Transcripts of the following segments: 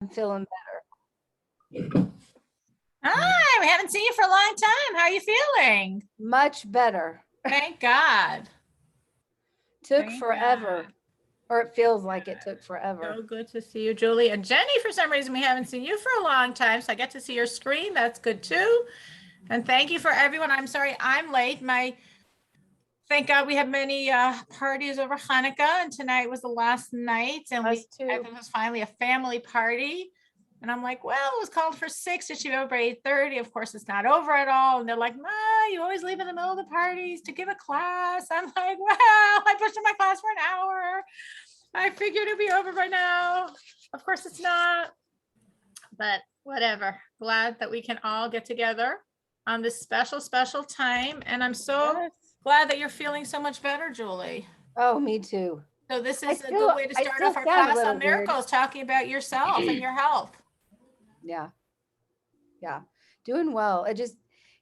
I'm feeling Hi, we haven't seen you for a long time. How are you feeling? much better. Thank God. Took Thank forever, God. or it feels like it took forever. So good to see you, Julie. And Jenny, for some reason, we haven't seen you for a long time, so I get to see your screen. That's good too. And thank you for everyone. I'm sorry I'm late. Thank God we had many parties over Hanukkah, and tonight was the last night. And Us too. it was finally a family party. And I'm like, well, it was called for 6. It should be over by 8:30. Of course, it's not over at all. And they're like, Ma, you always leave in the middle of the parties to give a class. I'm like, well, I pushed in my class for an hour. I figured it'd be over by now. Of course, it's not. But whatever. Glad that we can all get together on this special, special time. And I'm so Yes. glad that you're feeling so much better, Julie. Oh, me too. So this I is a still- good way to I start still off our sound a class little on miracles, talking about yourself and your health. Yeah. Doing well.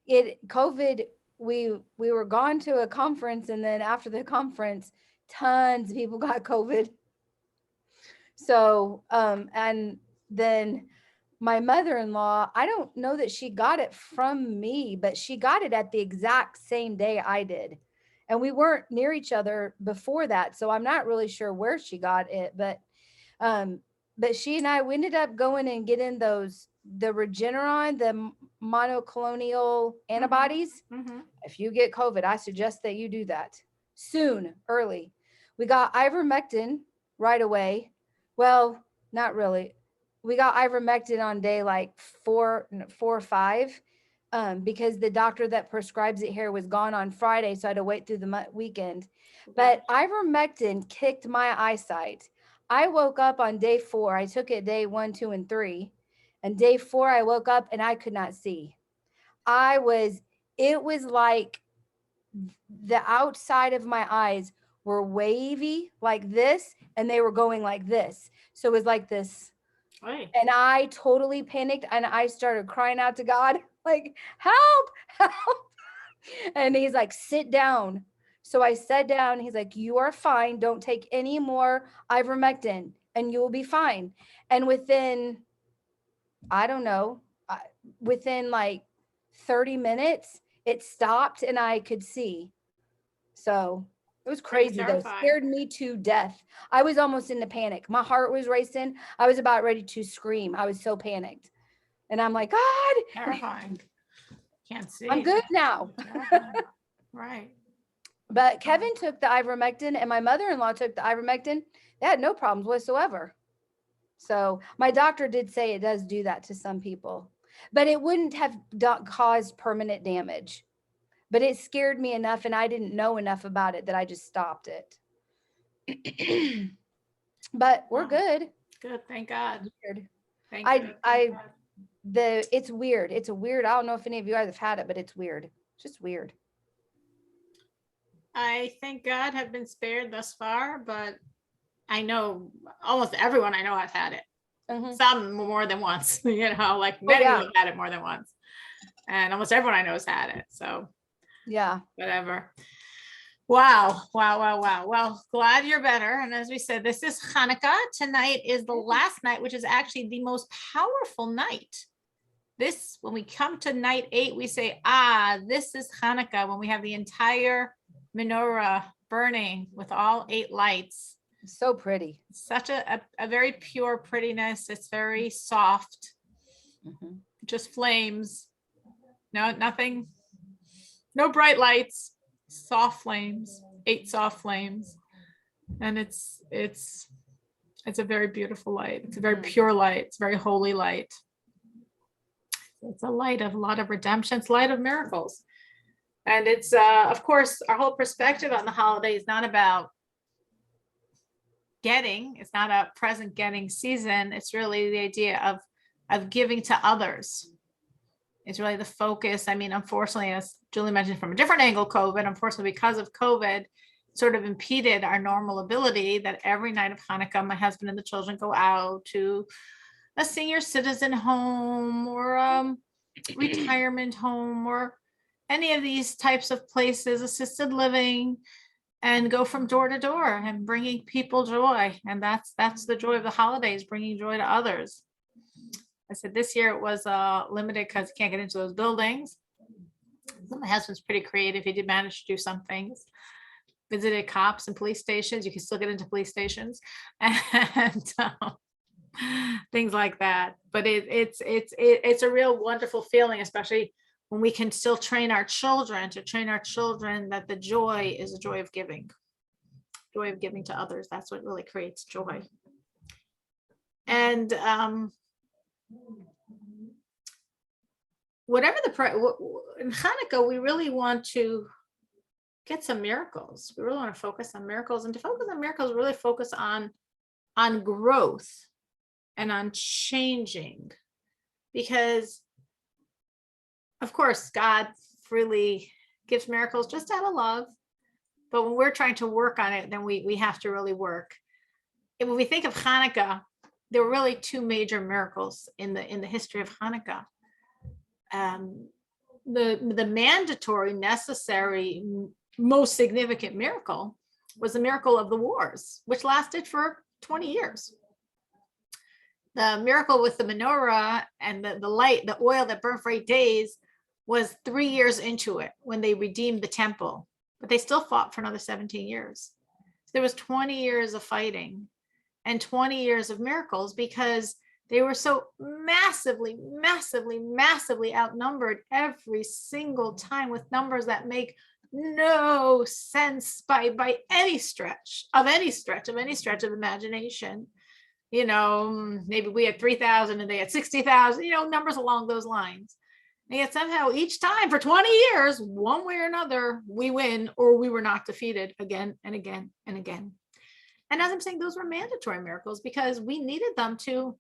COVID, we were gone to a conference, and then after the conference, tons of people got COVID. So, and then my mother-in-law, I don't know that she got it from me, but she got it at the exact same day I did. And we weren't near each other before that. So I'm not really sure where she got it, but she and we ended up going and getting the Regeneron, the monoclonal antibodies. Mm-hmm. If you get COVID, I suggest that you do that soon, early. We got ivermectin right away. Well, not really. We got ivermectin on day like four or five, because the doctor that prescribes it here was gone on Friday, so I had to wait through the weekend. But ivermectin kicked my eyesight. I woke up on day 4. I took it day 1, 2, and 3. And day 4, I woke up and I could not see. It was like the outside of my eyes were wavy like this, and they were going like this. So it was like this. Right. And I totally panicked, and I started crying out to God, like, help, help. And he's like, sit down. So I sat down. He's like, you are fine. Don't take any more ivermectin and you will be fine. And I don't know, within like 30 minutes, it stopped and I could see. So it was crazy though. Scared me to death. I was almost in a panic. My heart was racing. I was about ready to scream. I was so panicked. And I'm like, God. Terrifying. Can't see. I'm good now. Right. But Kevin took the ivermectin and my mother-in-law took the ivermectin. They had no problems whatsoever. So my doctor did say it does do that to some people, but it wouldn't have caused permanent damage. But it scared me enough, and I didn't know enough about it that I just stopped it. But we're good. Good. Thank God. Weird. Thank God. It's weird. It's a weird. I don't know if any of you guys have had it, but it's weird. It's just weird. I thank God have been spared thus far, but I know almost everyone I know has had it. Mm-hmm. Some more than once, like many have had it more than once. And almost everyone I know has had it. So yeah, whatever. Wow. Well, glad you're better. And as we said, this is Hanukkah. Tonight is the last night, which is actually the most powerful night. When we come to night 8, we say, this is Hanukkah, when we have the entire menorah burning with all 8 lights. So pretty. Such a very pure prettiness. It's very soft. Mm-hmm. Just flames. No, nothing. No bright lights. Soft flames. 8 soft flames. And it's a very beautiful light. It's a very pure light. It's a very holy light. It's a light of a lot of redemption. It's light of miracles. And it's, of course, our whole perspective on the holiday is not about getting. It's not a present getting season. It's really the idea of giving to others. It's really the focus. I mean, unfortunately, as Julie mentioned from a different angle, COVID, unfortunately, because of COVID, sort of impeded our normal ability that every night of Hanukkah, my husband and the children go out to a senior citizen home or a retirement home or any of these types of places, assisted living, and go from door to door and bringing people joy. And that's the joy of the holidays, bringing joy to others. I said this year it was limited because you can't get into those buildings. My husband's pretty creative. He did manage to do some things. Visited cops and police stations. You can still get into police stations and things like that. But it's a real wonderful feeling, especially when we can still train our children that the joy is a joy of giving to others. That's what really creates joy. And whatever in Chanukah, we really want to get some miracles. We really want to focus on miracles, and to focus on miracles, really focus on growth and on changing, because of course God freely gives miracles just out of love, but when we're trying to work on it, then we have to really work. And when we think of Chanukah, there were really two major miracles in the history of Chanukah. The mandatory, necessary, most significant miracle was the miracle of the wars, which lasted for 20 years. The miracle with the menorah and the light, the oil that burned for 8 days, was 3 years into it when they redeemed the temple, but they still fought for another 17 years. So there was 20 years of fighting and 20 years of miracles, because they were so massively, massively, massively outnumbered every single time, with numbers that make no sense by any stretch of imagination. Maybe we had 3,000 and they had 60,000, numbers along those lines. And yet somehow each time for 20 years, one way or another, we win, or we were not defeated again and again and again. And as I'm saying, those were mandatory miracles because we needed them to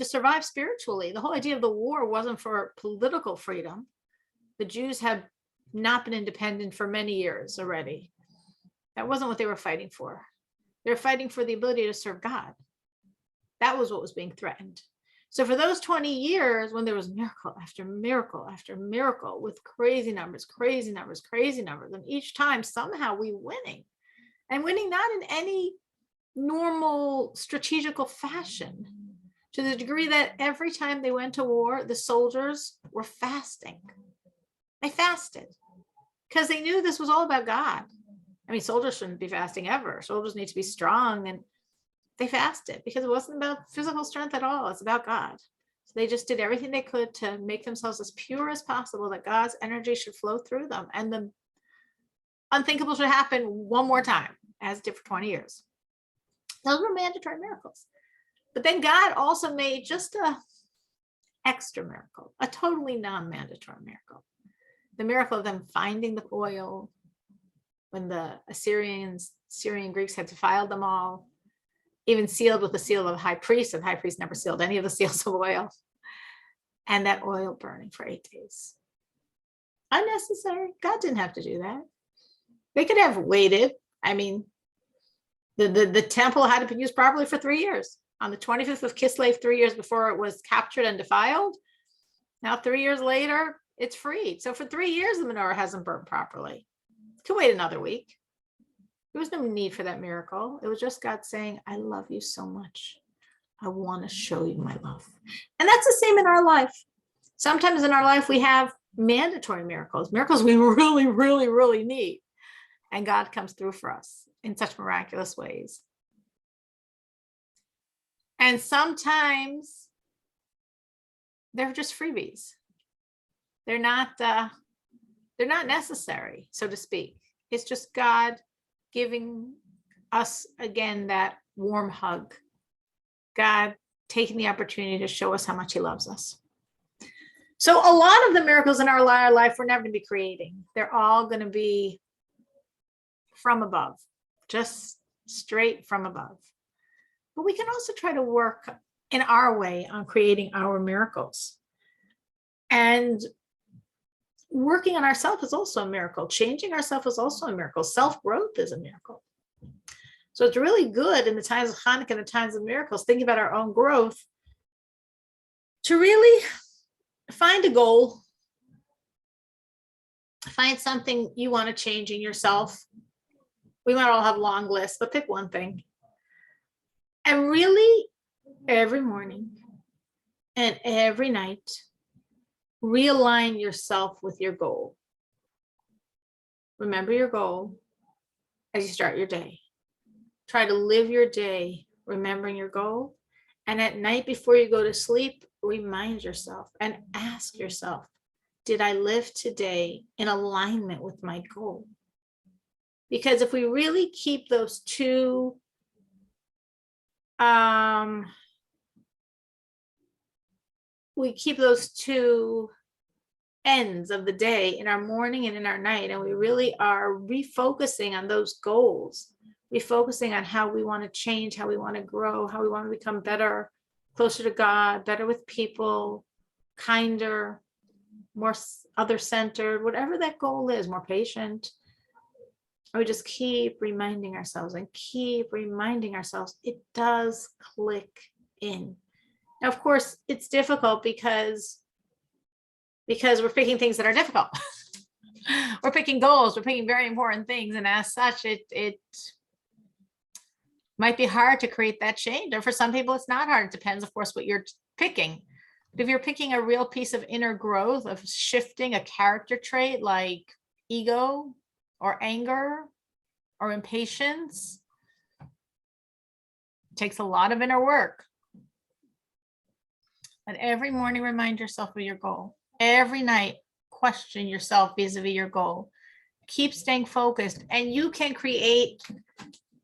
survive spiritually. The whole idea of the war wasn't for political freedom. The Jews have not been independent for many years already. That wasn't what they were fighting for. They were fighting for the ability to serve God. That was what was being threatened. So for those 20 years, when there was miracle after miracle after miracle with crazy numbers, and each time somehow we winning, and winning not in any normal strategical fashion, to the degree that every time they went to war, the soldiers were fasting. They fasted because they knew this was all about God. I mean, soldiers shouldn't be fasting ever. Soldiers need to be strong, and they fasted because it wasn't about physical strength at all. It's about God. So they just did everything they could to make themselves as pure as possible, that God's energy should flow through them, and the unthinkable should happen one more time, as it did for 20 years. Those were mandatory miracles. But then God also made just an extra miracle, a totally non-mandatory miracle. The miracle of them finding the oil when the Syrian Greeks had defiled them all, even sealed with the seal of the high priest, and the high priest never sealed any of the seals of oil. And that oil burning for 8 days. Unnecessary. God didn't have to do that. They could have waited. I mean, the temple had to be used properly for 3 years. On the 25th of Kislev, 3 years before it was captured and defiled. Now, 3 years later, it's freed. So for 3 years, the menorah hasn't burned properly. Could wait another week. There was no need for that miracle. It was just God saying, I love you so much. I want to show you my love. And that's the same in our life. Sometimes in our life, we have mandatory miracles we really, really, really need. And God comes through for us in such miraculous ways. And sometimes they're just freebies. They're not necessary, so to speak. It's just God giving us again that warm hug. God taking the opportunity to show us how much he loves us. So a lot of the miracles in our life we're never going to be creating. They're all going to be from above, just straight from above. But we can also try to work in our way on creating our miracles. And working on ourselves is also a miracle. Changing ourselves is also a miracle. Self-growth is a miracle. So it's really good in the times of Chanukah and the times of miracles, thinking about our own growth, to really find a goal, find something you want to change in yourself. We might all have long lists, but pick one thing. And really every morning and every night, realign yourself with your goal. Remember your goal as you start your day. Try to live your day remembering your goal. And at night before you go to sleep, remind yourself and ask yourself, did I live today in alignment with my goal? Because if we really keep those two ends of the day, in our morning and in our night, and we really are refocusing on those goals, refocusing on how we want to change, how we want to grow, how we want to become better, closer to God, better with people, kinder, more other-centered, whatever that goal is, more patient. And we just keep reminding ourselves and keep reminding ourselves, it does click in. Now, of course, it's difficult because we're picking things that are difficult. We're picking goals, we're picking very important things. And as such, it might be hard to create that change. Or for some people, it's not hard. It depends, of course, what you're picking. But if you're picking a real piece of inner growth, of shifting a character trait like ego or anger or impatience, it takes a lot of inner work. But every morning, remind yourself of your goal. Every night, question yourself vis-a-vis your goal. Keep staying focused, and you can create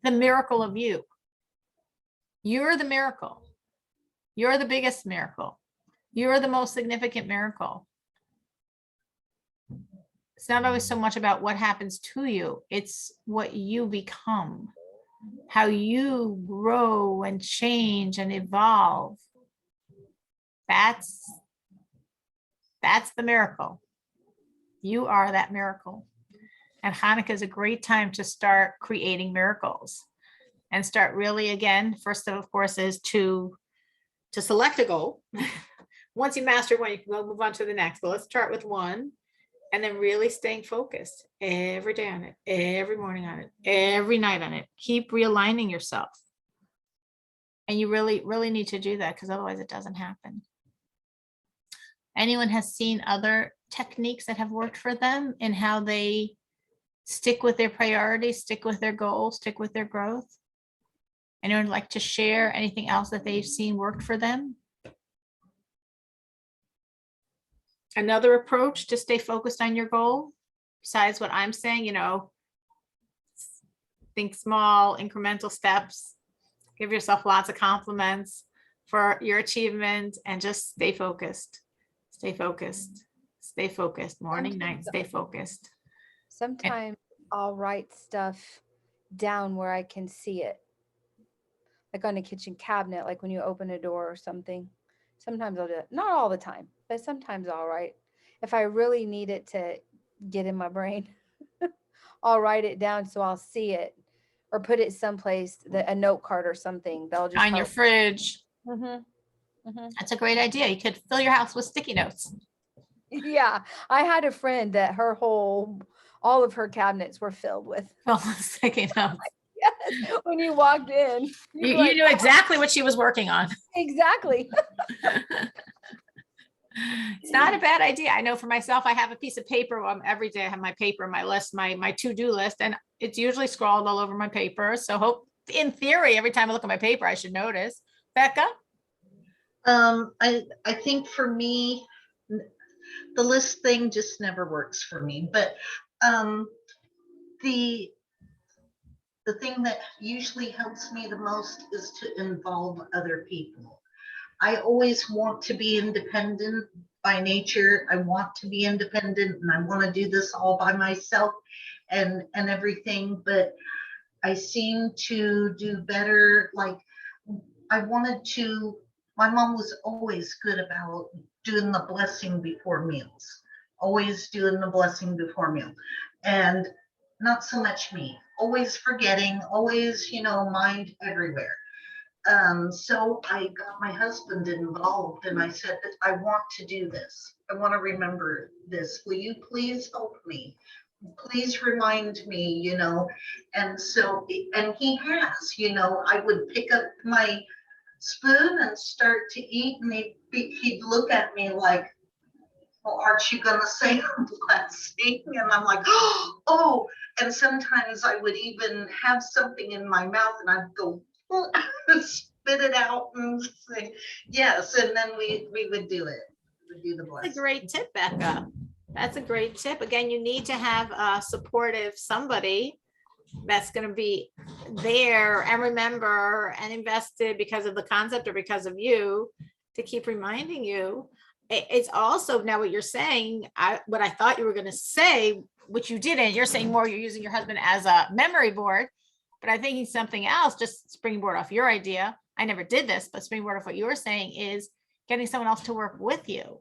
the miracle of you. You're the miracle. You're the biggest miracle. You're the most significant miracle. It's not always so much about what happens to you. It's what you become, how you grow and change and evolve. That's the miracle. You are that miracle. And Chanukah is a great time to start creating miracles and start really, again, first of course, is to select a goal. Once you master one, you can go move on to the next. But let's start with one, and then really staying focused every day on it, every morning on it, every night on it. Keep realigning yourself. And you really, really need to do that, because otherwise it doesn't happen. Anyone has seen other techniques that have worked for them in how they stick with their priorities, stick with their goals, stick with their growth? Anyone like to share anything else that they've seen worked for them? Another approach to stay focused on your goal, besides what I'm saying, think small, incremental steps, give yourself lots of compliments for your achievement, and just stay focused. Stay focused. Stay focused. Morning, night, stay focused. Sometimes I'll write stuff down where I can see it, like on a kitchen cabinet, like when you open a door or something. Sometimes I'll do it. Not all the time, but sometimes I'll write. If I really need it to get in my brain, I'll write it down so I'll see it, or put it someplace, a note card or something. That'll just on your fridge. That's a great idea. You could fill your house with sticky notes. Yeah, I had a friend that all of her cabinets were filled with sticky notes. Yes, when you walked in, you knew exactly what she was working on. Exactly. It's not a bad idea. I know for myself, I have a piece of paper. Every day I have my paper, my list, my to-do list, and it's usually scrawled all over my paper. So in theory, every time I look at my paper, I should notice. Becca? I think for me, the list thing just never works for me. But the thing that usually helps me the most is to involve other people. I always want to be independent by nature. I want to be independent, and I want to do this all by myself and everything. But I seem to do better. Like my mom was always good about doing the blessing before meals, always doing the blessing before meal. And not so much me, always forgetting, always, mind everywhere. So I got my husband involved, and I said, I want to do this. I want to remember this. Will you please help me? Please remind me, and so, and he has, I would pick up my spoon and start to eat, and he'd look at me like, well, aren't you going to say a blessing? And I'm like, oh, and sometimes I would even have something in my mouth and I'd go, spit it out and say, yes. And then we would do it. We would do the blessing. That's a great tip, Becca. That's a great tip. Again, you need to have a supportive somebody that's going to be there and remember and invested because of the concept or because of you to keep reminding you. It's also now what you're saying, what I thought you were going to say, which you didn't. You're saying more you're using your husband as a memory board, but I'm thinking something else, just springboard off your idea. I never did this, but springboard off what you were saying is getting someone else to work with you.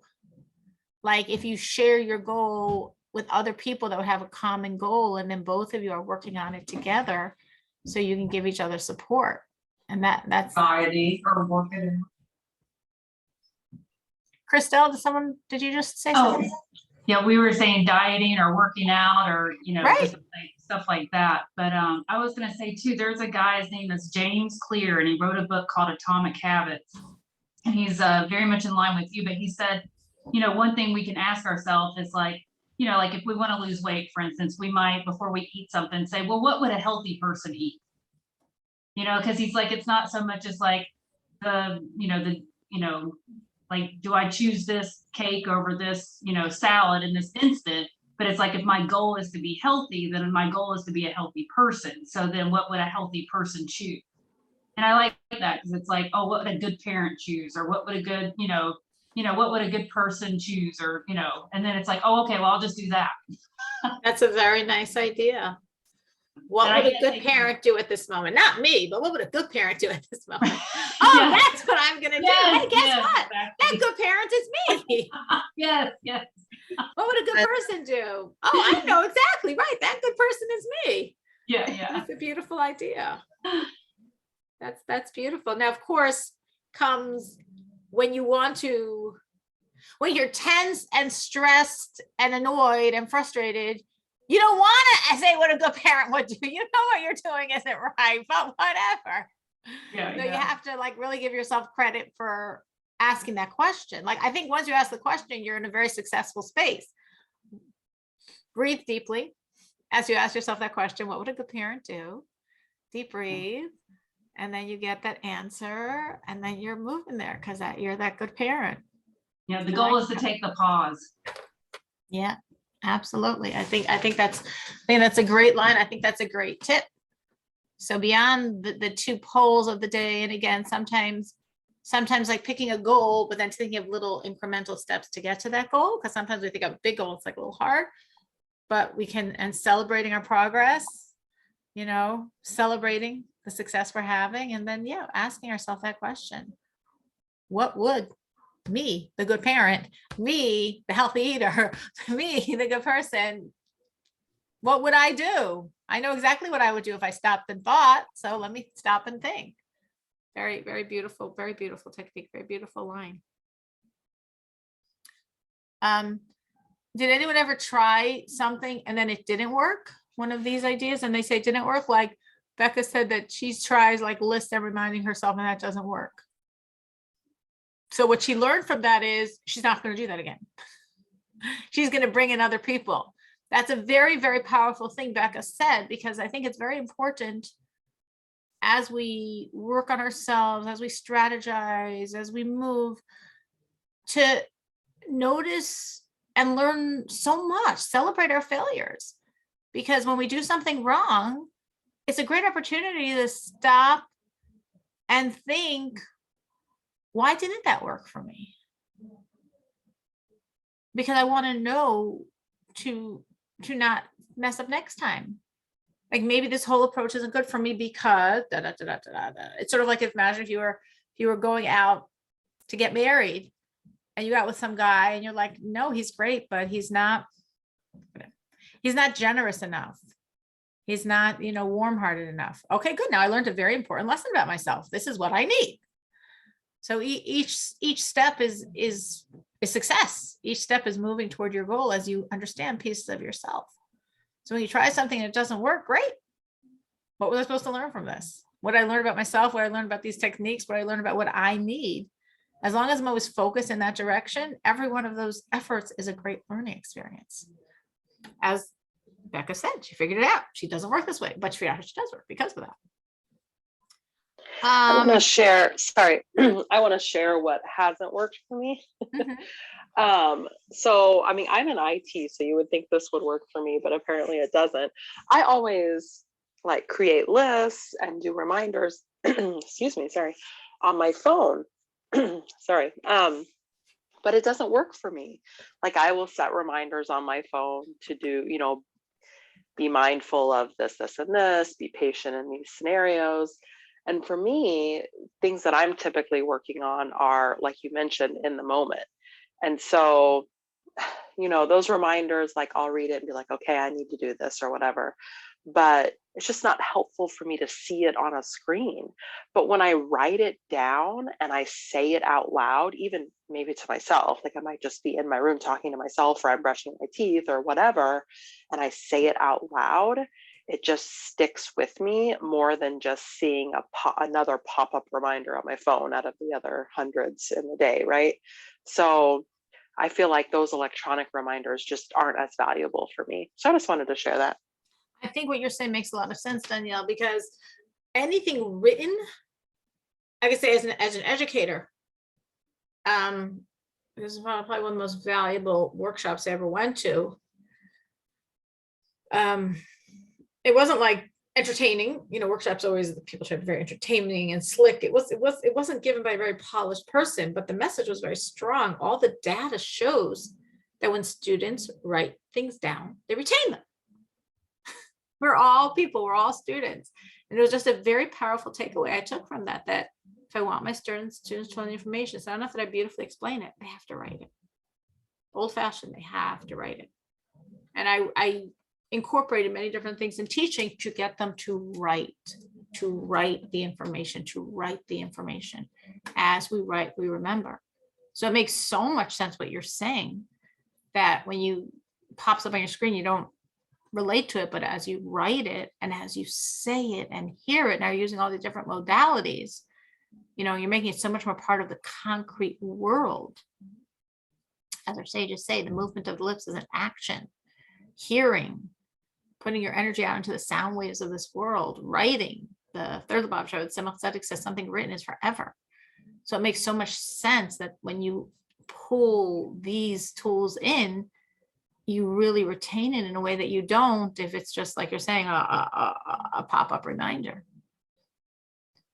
Like if you share your goal with other people that would have a common goal, and then both of you are working on it together so you can give each other support. And that's anxiety or working. Christelle, did you just say Oh, something? yeah, we were saying dieting or working out or, Right. just stuff like that. But I was going to say too, there's a guy, his name is James Clear, and he wrote a book called Atomic Habits. And he's very much in line with you, but he said, one thing we can ask ourselves is like if we want to lose weight, for instance, we might, before we eat something, say, well, what would a healthy person eat? Because he's like, it's not so much as like like, do I choose this cake over this, salad in this instant? But it's like, if my goal is to be healthy, then my goal is to be a healthy person. So then what would a healthy person choose? And I like that because it's like, oh, what would a good parent choose? Or what would a good, what would a good person choose? Or, and then it's like, oh, okay, well, I'll just do that. That's a very nice idea. What would a good parent do at this moment? Not me, but what would a good parent do at this moment? Oh, Yeah. That's what I'm going to do. Hey, guess what? Exactly. That good parent is me. Yes. What would a good person do? Oh, I know exactly right. That good person is me. Yeah. That's a beautiful idea. That's beautiful. Now, of course, comes when you're tense and stressed and annoyed and frustrated. You don't want to say what a good parent would do. You know what you're doing isn't right, but whatever. Yeah. So you have to really give yourself credit for asking that question. I think once you ask the question, you're in a very successful space. Breathe deeply as you ask yourself that question. What would a good parent do? Deep breathe. And then you get that answer, and then you're moving there because you're that good parent. Yeah. The goal is to take the pause. Yeah. Absolutely. I think that's a great line. I think that's a great tip. So beyond the two poles of the day, and again, sometimes like picking a goal, but then thinking of little incremental steps to get to that goal. Because sometimes we think of a big goal, it's like a little hard, but and celebrating our progress, celebrating the success we're having. And then, asking ourselves that question, what would me, the good parent, me, the healthy eater, me, the good person, what would I do? I know exactly what I would do if I stopped and thought. So let me stop and think. Very, very beautiful technique, very beautiful line. Did anyone ever try something and then it didn't work? One of these ideas, and they say it didn't work? Like Becca said that she tries lists and reminding herself, and that doesn't work. So what she learned from that is she's not going to do that again. She's going to bring in other people. That's a very, very powerful thing Becca said, because I think it's very important as we work on ourselves, as we strategize, as we move, to notice and learn so much, celebrate our failures. Because when we do something wrong, it's a great opportunity to stop and think, why didn't that work for me? Because I want to know to not mess up next time. Like maybe this whole approach isn't good for me because da, da, da, da, da, da. It's sort of like, imagine if you were going out to get married and you got with some guy and you're like, no, he's great, but he's not generous enough. He's not, warm-hearted enough. Okay, good. Now I learned a very important lesson about myself. This is what I need. So each step is success. Each step is moving toward your goal as you understand pieces of yourself. So when you try something and it doesn't work, great. What was I supposed to learn from this? what I learned about myself, what I learned about these techniques, what I learned about what I need. As long as I'm always focused in that direction, every one of those efforts is a great learning experience. As Becca said, she figured it out. She doesn't work this way, but she figured out how she does work because of that. I want to share, sorry, I want to share what hasn't worked for me. So, I mean, I'm in IT, so you would think this would work for me, but apparently it doesn't. I always like create lists and do reminders, excuse me, sorry, on my phone. Sorry. But it doesn't work for me. Like I will set reminders on my phone to do, you know, be mindful of this, this, and this, be patient in these scenarios. And for me, things that I'm typically working on are, like you mentioned, in the moment. And so, you know, those reminders, like I'll read it and be like, okay, I need to do this or whatever. But it's just not helpful for me to see it on a screen. But when I write it down and I say it out loud, even maybe to myself, like I might just be in my room talking to myself, or I'm brushing my teeth or whatever, and I say it out loud, it just sticks with me more than just seeing another pop-up reminder on my phone out of the other hundreds in the day, right? So I feel like those electronic reminders just aren't as valuable for me. So I just wanted to share that. I think what you're saying makes a lot of sense, Danielle, because anything written, I can say as an educator, this is probably one of the most valuable workshops I ever went to. It wasn't like entertaining, you know, workshops always, people try to be very entertaining and slick. It wasn't given by a very polished person, but the message was very strong. All the data shows that when students write things down, they retain them. We're all people, we're all students. And it was just a very powerful takeaway I took from that, that if I want my students to know the information, it's not enough that I beautifully explain it, they have to write it. Old fashioned, they have to write it. And I incorporated many different things in teaching to get them to write the information. As we write, we remember. So it makes so much sense what you're saying, that when you pops up on your screen, you don't relate to it, but as you write it and as you say it and hear it, now you're using all the different modalities, you know, you're making it so much more part of the concrete world. As our sages say, the movement of the lips is an action. Hearing, putting your energy out into the sound waves of this world, writing. The third Bob Showed, Semachzetic says something written is forever. So it makes so much sense that when you pull these tools in, you really retain it in a way that you don't if it's just, like you're saying, a pop-up reminder.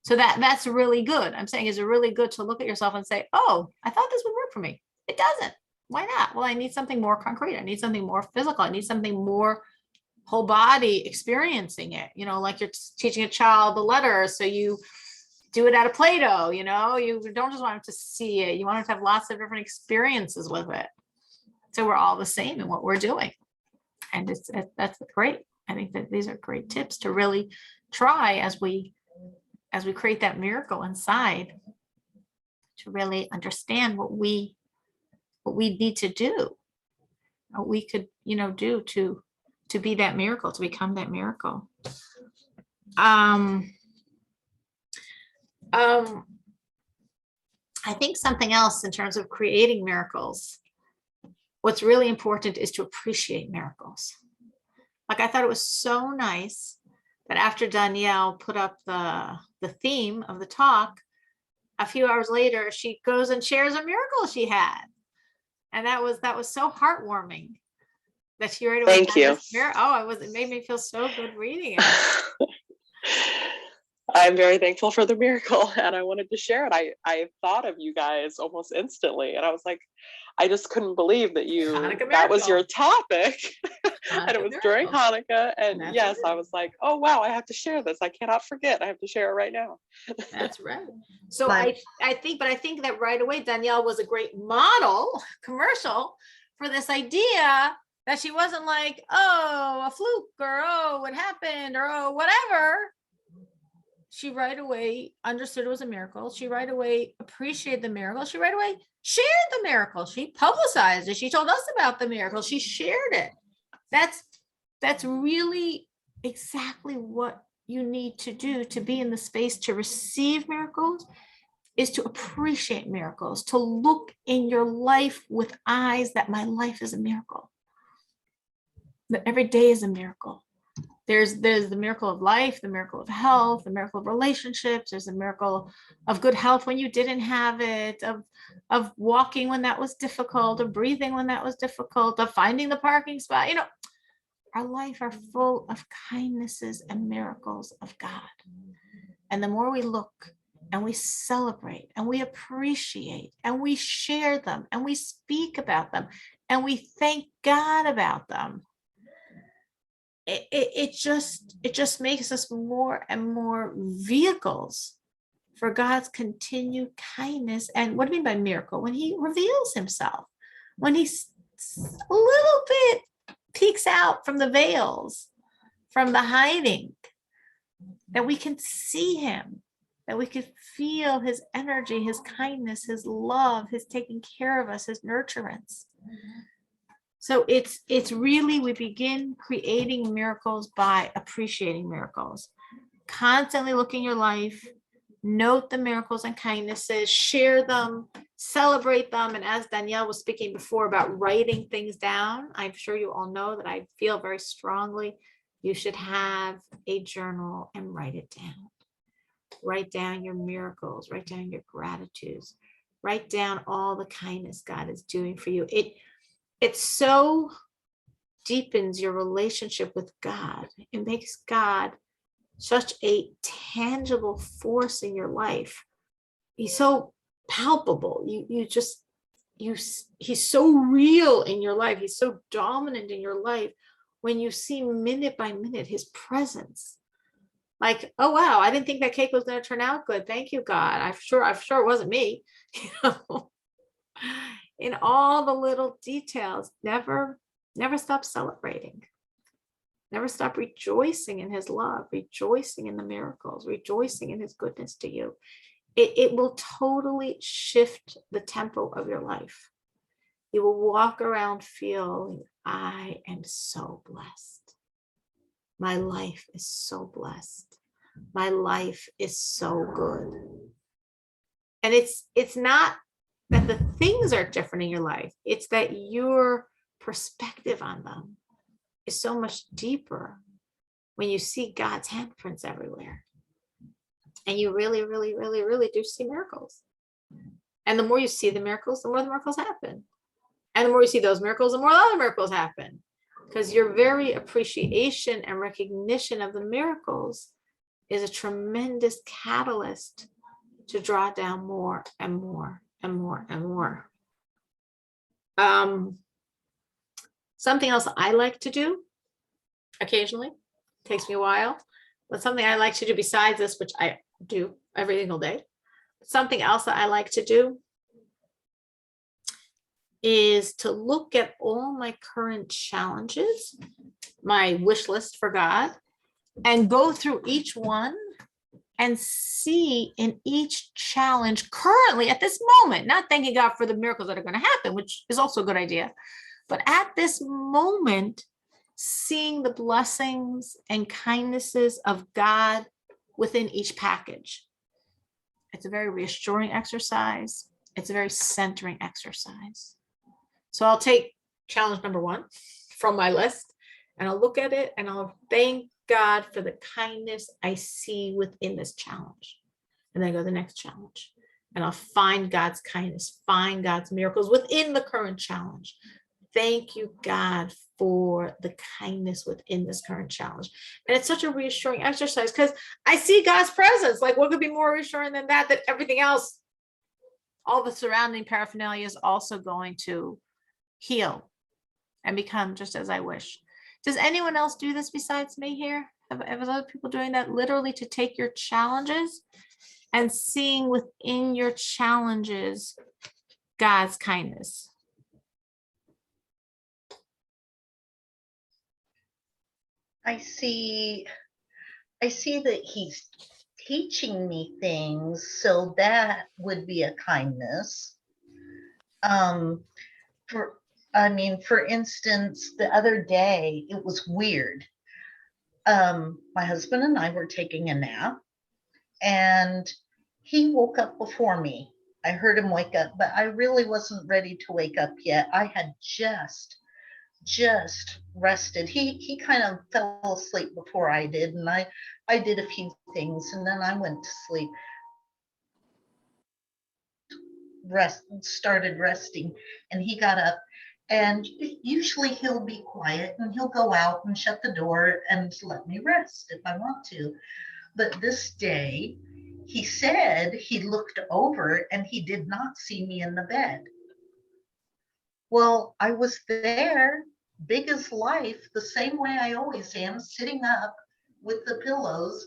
So that's really good. I'm saying, is it really good to look at yourself and say, oh, I thought this would work for me. It doesn't. Why not? Well, I need something more concrete. I need something more physical. I need something more whole body experiencing it. You know, like you're teaching a child the letters, so you do it out of Play-Doh, you know, you don't just want them to see it. You want them to have lots of different experiences with it. So we're all the same in what we're doing. And that's great. I think that these are great tips to really try as we create that miracle inside, to really understand what we need to do, what we could, you know, do to be that miracle, to become that miracle. I think something else in terms of creating miracles, what's really important is to appreciate miracles. Like I thought it was so nice that after Danielle put up the theme of the talk, a few hours later, she goes and shares a miracle she had. And that was so heartwarming that she right away. Thank you. It made me feel so good reading it. I'm very thankful for the miracle, and I wanted to share it. I thought of you guys almost instantly, and I was like, I just couldn't believe that was your topic. And it was during Hanukkah. And that's yes, right. I was like, oh, wow, I have to share this. I cannot forget. I have to share it right now. That's right. So I think that right away, Danielle was a great model commercial for this idea that she wasn't like, oh, a fluke, or oh, what happened, or oh, whatever. She right away understood it was a miracle. She right away appreciated the miracle. She right away shared the miracle. She publicized it. She told us about the miracle. She shared it. That's really exactly what you need to do to be in the space to receive miracles is to appreciate miracles, to look in your life with eyes that my life is a miracle, that every day is a miracle. There's the miracle of life, the miracle of health, the miracle of relationships. There's a miracle of good health when you didn't have it, of walking when that was difficult, of breathing when that was difficult, of finding the parking spot. You know, our life are full of kindnesses and miracles of God. And the more we look and we celebrate and we appreciate and we share them and we speak about them and we thank God about them, it just makes us more and more vehicles for God's continued kindness. And what do I mean by miracle? When he reveals himself, when he's a little bit peeks out from the veils, from the hiding, that we can see him, that we can feel his energy, his kindness, his love, his taking care of us, his nurturance. So it's really, we begin creating miracles by appreciating miracles. Constantly look in your life, note the miracles and kindnesses, share them, celebrate them. And as Danielle was speaking before about writing things down, I'm sure you all know that I feel very strongly you should have a journal and write it down. Write down your miracles, write down your gratitudes, write down all the kindness God is doing for you. It so deepens your relationship with God. It makes God such a tangible force in your life. He's so palpable. He's so real in your life. He's so dominant in your life when you see minute by minute his presence. Like, oh wow, I didn't think that cake was going to turn out good. Thank you, God. I'm sure it wasn't me. You know, in all the little details, never stop celebrating. Never stop rejoicing in his love, rejoicing in the miracles, rejoicing in his goodness to you. It will totally shift the tempo of your life. You will walk around feeling, I am so blessed. My life is so blessed. My life is so good. And it's not that the things are different in your life. It's that your perspective on them is so much deeper when you see God's handprints everywhere. And you really, really, really, really do see miracles. And the more you see the miracles, the more the miracles happen. And the more you see those miracles, the more other miracles happen. Because your very appreciation and recognition of the miracles is a tremendous catalyst to draw down more and more and more and more. Something else I like to do occasionally, takes me a while, but something I like to do besides this, which I do every single day, something else that I like to do is to look at all my current challenges, my wish list for God, and go through each one and see in each challenge currently at this moment, not thanking God for the miracles that are going to happen, which is also a good idea, but at this moment, seeing the blessings and kindnesses of God within each package. It's a very reassuring exercise. It's a very centering exercise. So I'll take challenge number 1 from my list and I'll look at it and I'll thank God for the kindness I see within this challenge. And then I go to the next challenge and I'll find God's kindness, find God's miracles within the current challenge. Thank you, God, for the kindness within this current challenge. And it's such a reassuring exercise because I see God's presence. Like, what could be more reassuring than that everything else, all the surrounding paraphernalia is also going to heal and become just as I wish. Does anyone else do this besides me here? Have other people doing that, literally to take your challenges and seeing within your challenges God's kindness? I see that he's teaching me things, so that would be a kindness. For instance, the other day, it was weird. my husband and I were taking a nap, and he woke up before me. I heard him wake up, but I really wasn't ready to wake up yet. I had just rested. He kind of fell asleep before I did, and I did a few things, and then I went to sleep. Started resting, and he got up, and usually he'll be quiet and he'll go out and shut the door and let me rest if I want to. But this day he said he looked over and he did not see me in the bed. Well, I was there, big as life, the same way I always am, sitting up with the pillows,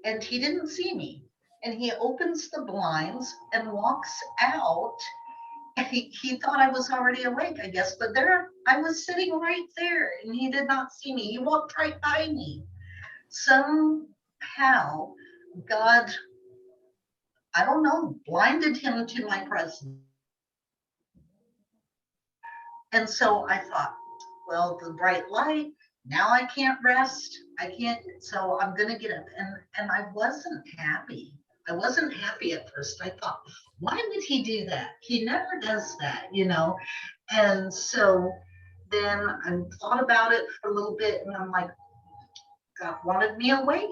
and he didn't see me. And he opens the blinds and walks out. He thought I was already awake, I guess, but there I was sitting right there, and he did not see me. He walked right by me. Somehow, God, I don't know, blinded him to my presence. And so I thought, well, the bright light, now I can't rest. I can't, so I'm going to get up. And I wasn't happy. I wasn't happy at first. I thought, why would he do that? He never does that, you know? And so then I thought about it for a little bit, and I'm like, God wanted me awake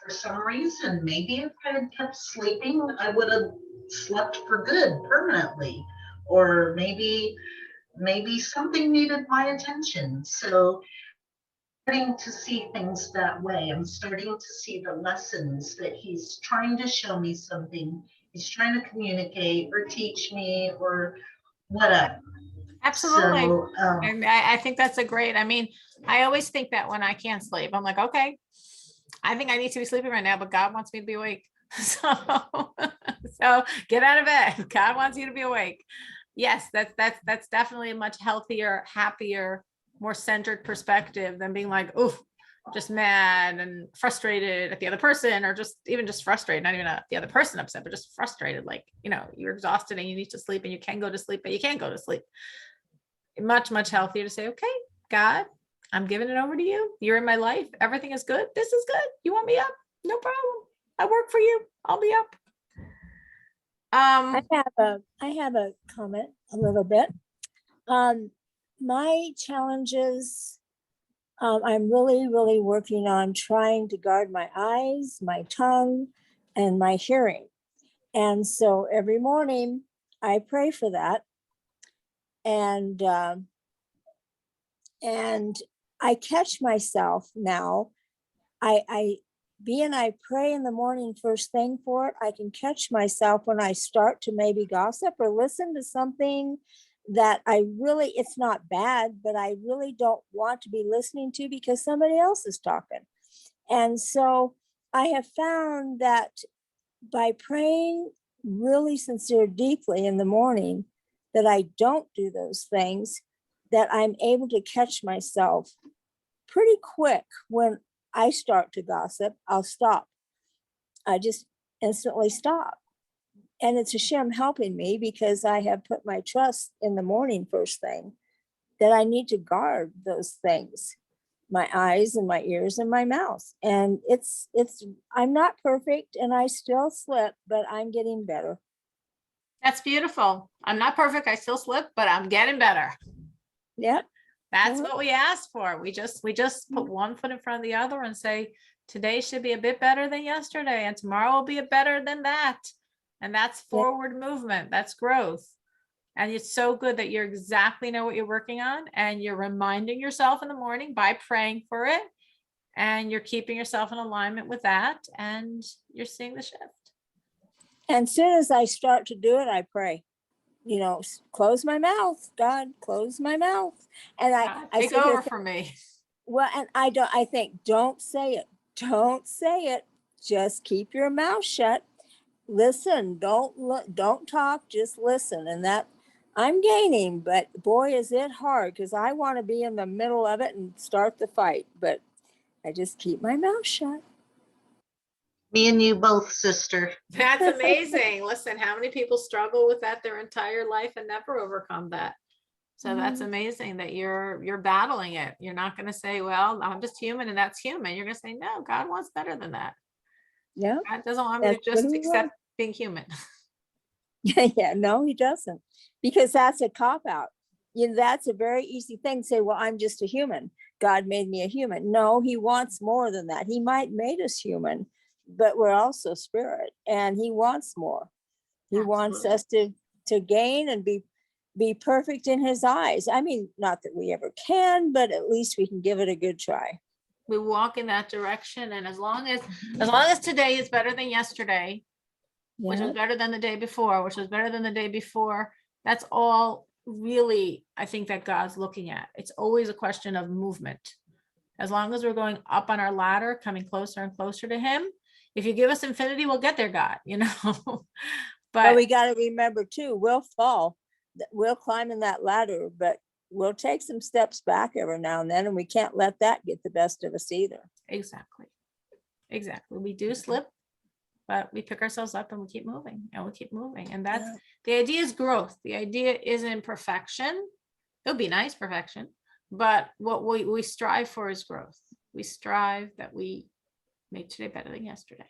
for some reason. Maybe if I had kept sleeping, I would have slept for good permanently. Or maybe something needed my attention. So I'm starting to see things that way. I'm starting to see the lessons that he's trying to show me something. He's trying to communicate or teach me or whatever. Absolutely. So, And I think that's a great, I mean, I always think that when I can't sleep, I'm like, okay, I think I need to be sleeping right now, but God wants me to be awake. So, so get out of bed. God wants you to be awake. Yes, that's definitely a much healthier, happier, more centered perspective than being like, oh, just mad and frustrated at the other person, or just even just frustrated, not even at the other person upset, but just frustrated. Like, you know, you're exhausted and you need to sleep and you can go to sleep, but you can't go to sleep. Much, much healthier to say, okay, God, I'm giving it over to you. You're in my life. Everything is good. This is good. You want me up? No problem. I work for you. I'll be up. I have a comment a little bit. My challenges, I'm really working on trying to guard my eyes, my tongue, and my hearing. And so every morning I pray for that. And I catch myself now. I pray in the morning first thing for it. I can catch myself when I start to maybe gossip or listen to something that it's not bad, but I really don't want to be listening to because somebody else is talking. And so I have found that by praying really sincere, deeply in the morning, that I don't do those things, that I'm able to catch myself pretty quick. When I start to gossip, I'll stop. I just instantly stop. And it's Hashem helping me because I have put my trust in the morning first thing, that I need to guard those things, my eyes and my ears and my mouth. And I'm not perfect and I still slip, but I'm getting better. That's beautiful. I'm not perfect. I still slip, but I'm getting better. Yep. That's what we asked for. We just put one foot in front of the other and say, today should be a bit better than yesterday, and tomorrow will be a better than that. And that's forward movement. That's growth. And it's so good that you exactly know what you're working on, and you're reminding yourself in the morning by praying for it, and you're keeping yourself in alignment with that, and you're seeing the shift. And as soon as I start to do it, I pray. You know, close my mouth, God, close my mouth. And I take over for me. Well, and I think, don't say it. Just keep your mouth shut. Listen, don't talk, just listen. And that I'm gaining, but boy, is it hard, because I want to be in the middle of it and start the fight, but I just keep my mouth shut. Me and you both, sister. That's amazing. Listen, how many people struggle with that their entire life and never overcome that? So that's amazing that you're battling it. You're not going to say, well, I'm just human and that's human. You're going to say, no, God wants better than that. Yeah. God doesn't want me to That's what just he accept wants. being human. Yeah, no, he doesn't. Because that's a cop out. You know, that's a very easy thing to say, well, I'm just a human. God made me a human. No, he wants more than that. He might made us human, but we're also spirit, and he wants more. He wants us to gain and be perfect in his eyes. I mean, not that we ever can, but at least we can give it a good try. We walk in that direction. And as long as today is better than yesterday, which Yeah. was better than the day before, which was better than the day before, that's all really, I think, that God's looking at. It's always a question of movement. As long as we're going up on our ladder, coming closer and closer to him, if you give us infinity, we'll get there, God, you know. But we got to remember too, we'll fall, we'll climb in that ladder, but we'll take some steps back every now and then, and we can't let that get the best of us either. Exactly. We do slip, but we pick ourselves up and we keep moving and we keep moving. And that's the idea is growth. The idea isn't perfection. It would be nice perfection, but what we strive for is growth. We strive that we make today better than yesterday.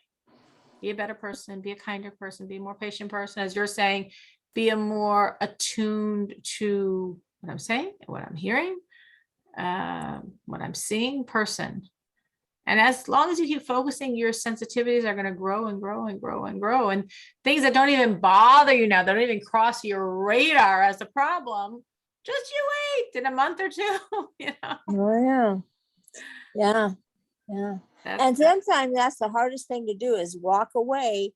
Be a better person, be a kinder person, be a more patient person. As you're saying, be a more attuned to what I'm saying, what I'm hearing, what I'm seeing person. And as long as you keep focusing, your sensitivities are going to grow and grow and grow and grow. And things that don't even bother you now, that don't even cross your radar as a problem, just you wait in a month or two, you know. Oh, yeah. And sometimes that's the hardest thing to do, is walk away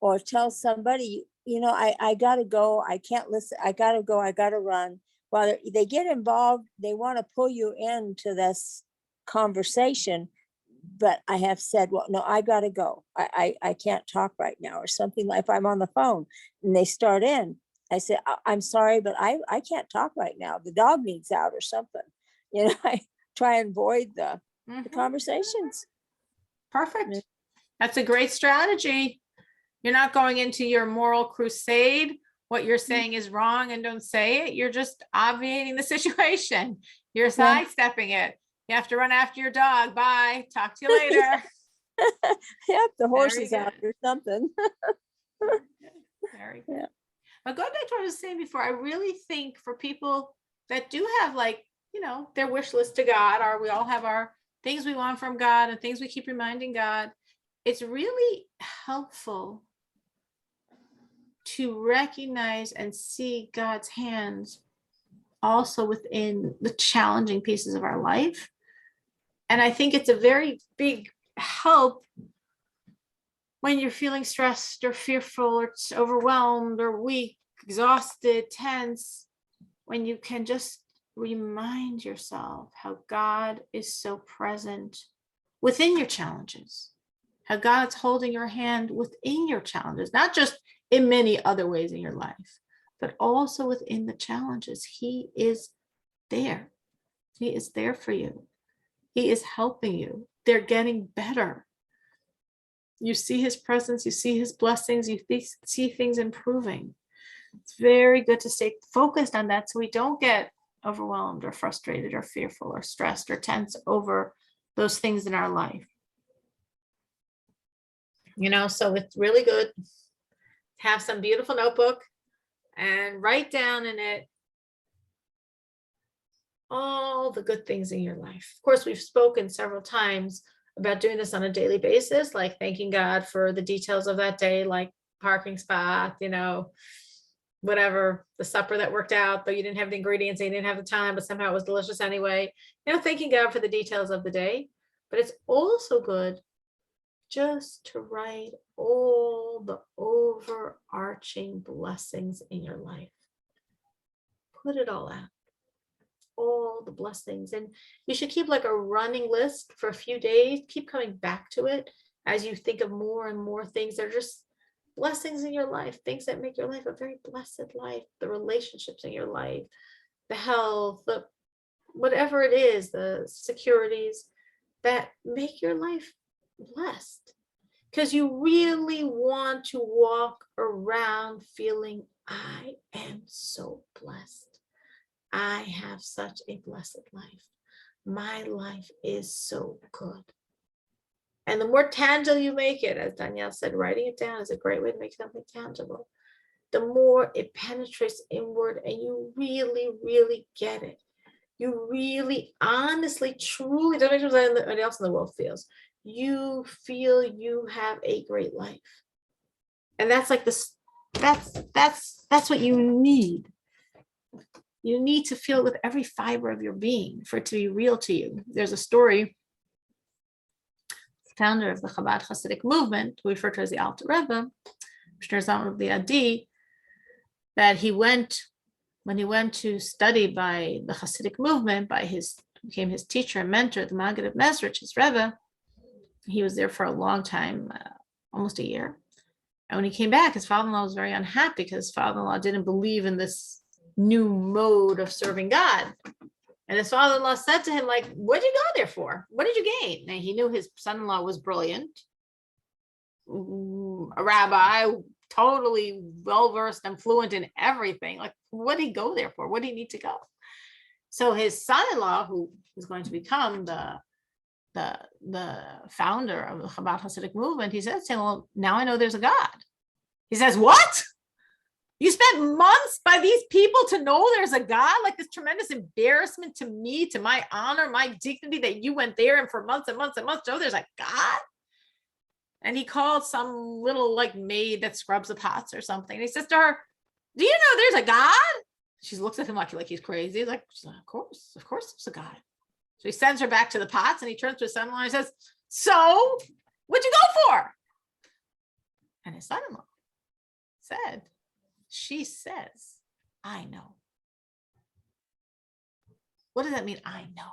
or tell somebody, you know, I gotta go, I can't listen, I gotta go, I gotta run. While they get involved, they want to pull you into this conversation, but I have said, well, no, I gotta go, I can't talk right now, or something. Like if I'm on the phone and they start in, I say, I'm sorry, but I can't talk right now, the dog needs out or something, you know. I try and avoid the conversations. Perfect. That's a great strategy. You're not going into your moral crusade. What you're saying is wrong and don't say it. You're just obviating the situation. You're sidestepping it. You have to run after your dog. Bye. Talk to you later. Yep, the horse is out or something. Very good. But going back to what I was saying before, I really think for people that do have, like, you know, their wish list to God, or we all have our things we want from God and things we keep reminding God, it's really helpful to recognize and see God's hands also within the challenging pieces of our life. And I think it's a very big help when you're feeling stressed or fearful or overwhelmed or weak, exhausted, tense, when you can just remind yourself how God is so present within your challenges, how God's holding your hand within your challenges, not just in many other ways in your life, but also within the challenges. He is there. He is there for you. He is helping you. They're getting better. You see his presence, you see his blessings, you see things improving. It's very good to stay focused on that so we don't get overwhelmed or frustrated or fearful or stressed or tense over those things in our life. You know, so it's really good to have some beautiful notebook and write down in it all the good things in your life. Of course, we've spoken several times about doing this on a daily basis, like thanking God for the details of that day, like parking spot, you know, whatever, the supper that worked out, but you didn't have the ingredients, and you didn't have the time, but somehow it was delicious anyway. You know, thanking God for the details of the day. But it's also good just to write all the overarching blessings in your life. Put it all out. All the blessings. And you should keep like a running list for a few days. Keep coming back to it as you think of more and more things that are just blessings in your life, things that make your life a very blessed life, the relationships in your life, the health, the whatever it is, the securities that make your life blessed. Because you really want to walk around feeling, I am so blessed. I have such a blessed life. My life is so good. And the more tangible you make it, as Danielle said, writing it down is a great way to make something tangible. The more it penetrates inward and you really, really get it. You really, honestly, truly, doesn't matter what anybody else in the world feels. You feel you have a great life. And that's like this, that's what you need. You need to feel it with every fiber of your being for it to be real to you. There's a story, founder of the Chabad Hasidic movement, we refer to as the Alter Rebbe, the Adi, that when he went to study by the Hasidic movement, became his teacher and mentor, the Maggid of Mezrich, his Rebbe. He was there for a long time, almost a year. And when he came back, his father-in-law was very unhappy because his father-in-law didn't believe in this new mode of serving God. And his father-in-law said to him, like, what did you go there for? What did you gain? And he knew his son-in-law was brilliant, a rabbi, totally well-versed and fluent in everything. Like, what did he go there for? What did he need to go? So his son-in-law, who is going to become the founder of the Chabad Hasidic movement, he says to him, well, now I know there's a God. He says, what? You spent months by these people to know there's a God? Like this tremendous embarrassment to me, to my honor, my dignity, that you went there and for months and months and months to know there's a God? And he called some little like maid that scrubs the pots or something. And he says to her, do you know there's a God? She looks at him like he's crazy. He's like, of course there's a God. So he sends her back to the pots and he turns to his son-in-law and he says, so what'd you go for? And his son-in-law said, she says, I know. What does that mean? I know.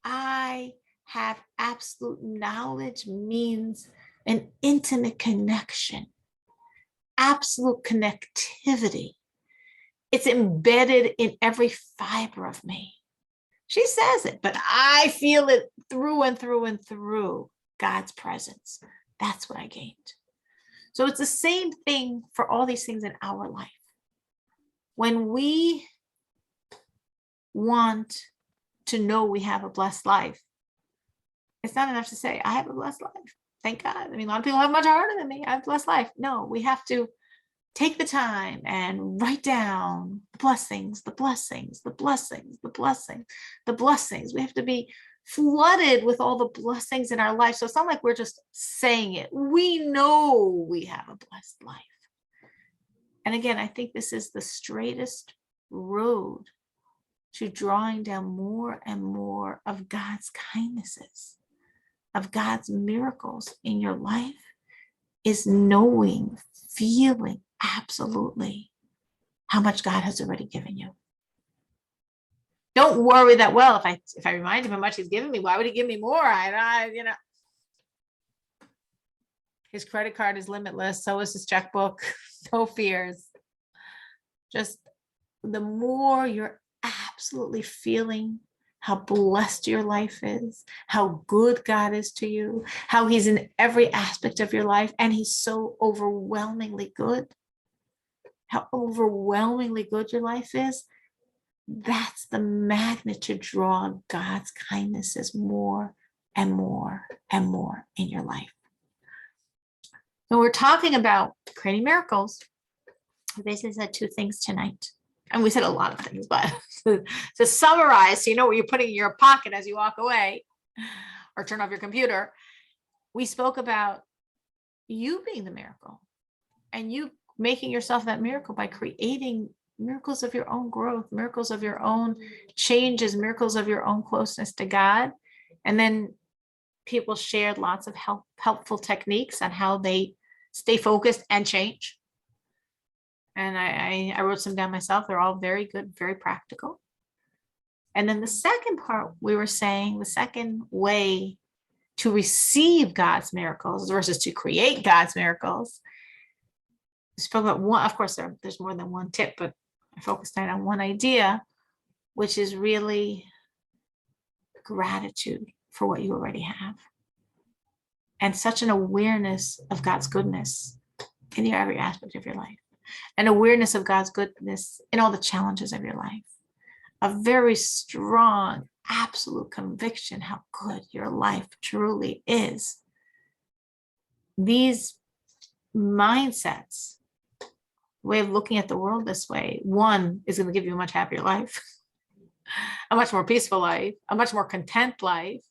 I have absolute knowledge means an intimate connection, absolute connectivity. It's embedded in every fiber of me. She says it, but I feel it through and through and through God's presence. That's what I gained. So it's the same thing for all these things in our life. When we want to know we have a blessed life, it's not enough to say, I have a blessed life. Thank God. I mean, a lot of people have much harder than me. I have a blessed life. No, we have to take the time and write down the blessings, the blessings, the blessings, the blessings, the blessings. We have to be flooded with all the blessings in our life. So it's not like we're just saying it. We know we have a blessed life. And again, I think this is the straightest road to drawing down more and more of God's kindnesses, of God's miracles in your life, is knowing, feeling absolutely how much God has already given you. Don't worry that, well, if I remind him how much he's given me, why would he give me more? His credit card is limitless. So is his checkbook. No fears. Just the more you're absolutely feeling how blessed your life is, how good God is to you, how he's in every aspect of your life, and he's so overwhelmingly good, how overwhelmingly good your life is, that's the magnet to draw God's kindnesses more and more and more in your life. So we're talking about creating miracles. We basically said two things tonight. And we said a lot of things, but to summarize, so you know what you're putting in your pocket as you walk away or turn off your computer, we spoke about you being the miracle and you making yourself that miracle by creating miracles of your own growth, miracles of your own changes, miracles of your own closeness to God. And then people shared lots of helpful techniques on how they stay focused and change. And I wrote some down myself. They're all very good, very practical. And then the second part, we were saying the second way to receive God's miracles versus to create God's miracles. We spoke about one, of course, there's more than one tip, but I focused on one idea, which is really gratitude for what you already have. And such an awareness of God's goodness in every aspect of your life. An awareness of God's goodness in all the challenges of your life. a very strong, absolute conviction how good your life truly is. These mindsets, way of looking at the world this way, one is going to give you a much happier life, a much more peaceful life, a much more content life.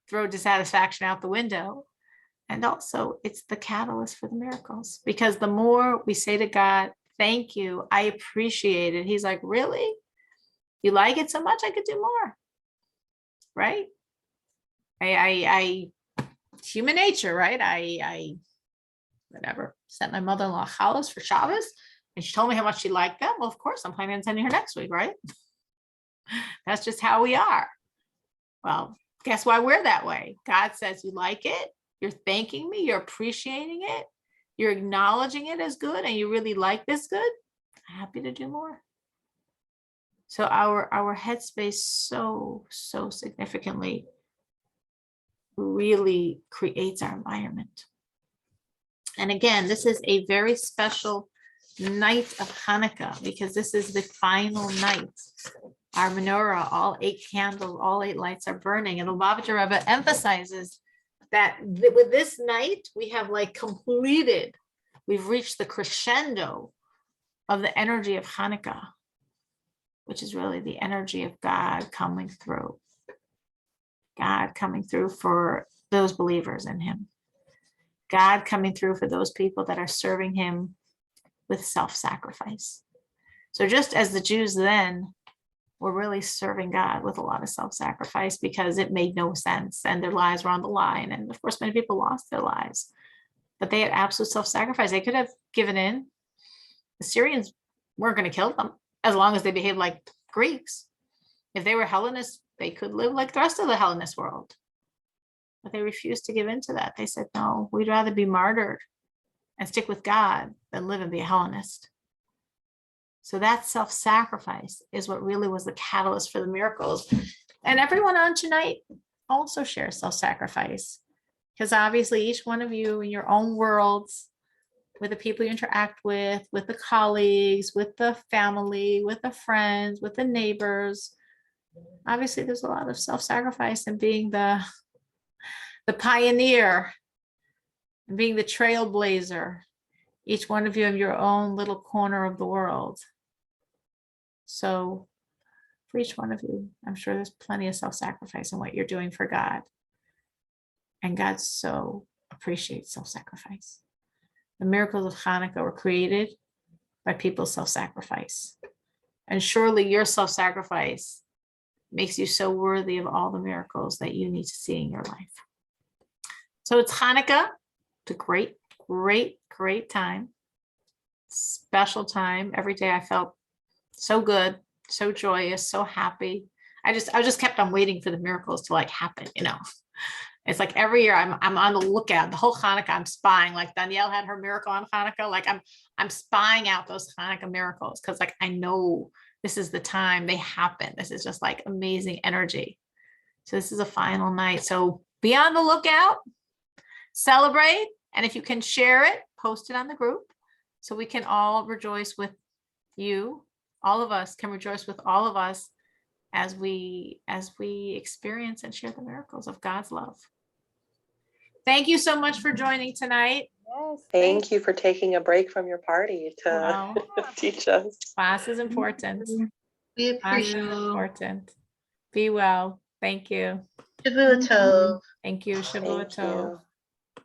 Throw dissatisfaction out the window. And also, it's the catalyst for the miracles, because the more we say to God, thank you, I appreciate it. He's like, really? You like it so much? I could do more. Right? I human nature, right? I whatever, sent my mother-in-law challahs for Shabbos, and she told me how much she liked them. Well, of course, I'm planning on sending her next week, right? That's just how we are. Well, guess why we're that way? God says you like it. You're thanking me. You're appreciating it. You're acknowledging it as good, and you really like this good. I'm happy to do more. So our headspace so significantly really creates our environment. And again, this is a very special night of Hanukkah, because this is the final night. Our menorah, all 8 candles, all 8 lights are burning. And the Lubavitcher Rebbe emphasizes that with this night, we have like completed, we've reached the crescendo of the energy of Hanukkah, which is really the energy of God coming through. God coming through for those believers in him. God coming through for those people that are serving him with self-sacrifice. So just as the Jews then were really serving God with a lot of self-sacrifice, because it made no sense and their lives were on the line. And of course, many people lost their lives, but they had absolute self-sacrifice. They could have given in. The Syrians weren't going to kill them as long as they behaved like Greeks. If they were Hellenists, they could live like the rest of the Hellenist world. But they refused to give in to that. They said, no, we'd rather be martyred and stick with God than live and be a Hellenist. So that self-sacrifice is what really was the catalyst for the miracles. And everyone on tonight also shares self-sacrifice, because obviously each one of you in your own worlds, with the people you interact with the colleagues, with the family, with the friends, with the neighbors, obviously there's a lot of self-sacrifice in being the pioneer and being the trailblazer, each one of you in your own little corner of the world. So for each one of you, I'm sure there's plenty of self-sacrifice in what you're doing for God. And God so appreciates self-sacrifice. The miracles of Hanukkah were created by people's self-sacrifice. And surely your self-sacrifice makes you so worthy of all the miracles that you need to see in your life. So it's Hanukkah. It's a great time. Special time. Every day I felt so good, so joyous, so happy. I just kept on waiting for the miracles to like happen, you know. It's like every year I'm on the lookout. The whole Hanukkah I'm spying. Like Danielle had her miracle on Hanukkah. Like I'm spying out those Hanukkah miracles, because like I know this is the time they happen. This is just like amazing energy. So this is a final night. So be on the lookout, celebrate, and if you can share it, post it on the group so we can all rejoice with you. All of us can rejoice with all of us as we experience and share the miracles of God's love. Thank you so much for joining tonight. Yes, Thank you for taking a break from your party to Wow. teach us. Class is important. We Class is appreciate it. important. Be well. Thank you. Shavua Tov. Thank you. Shavua Thank Tov. you.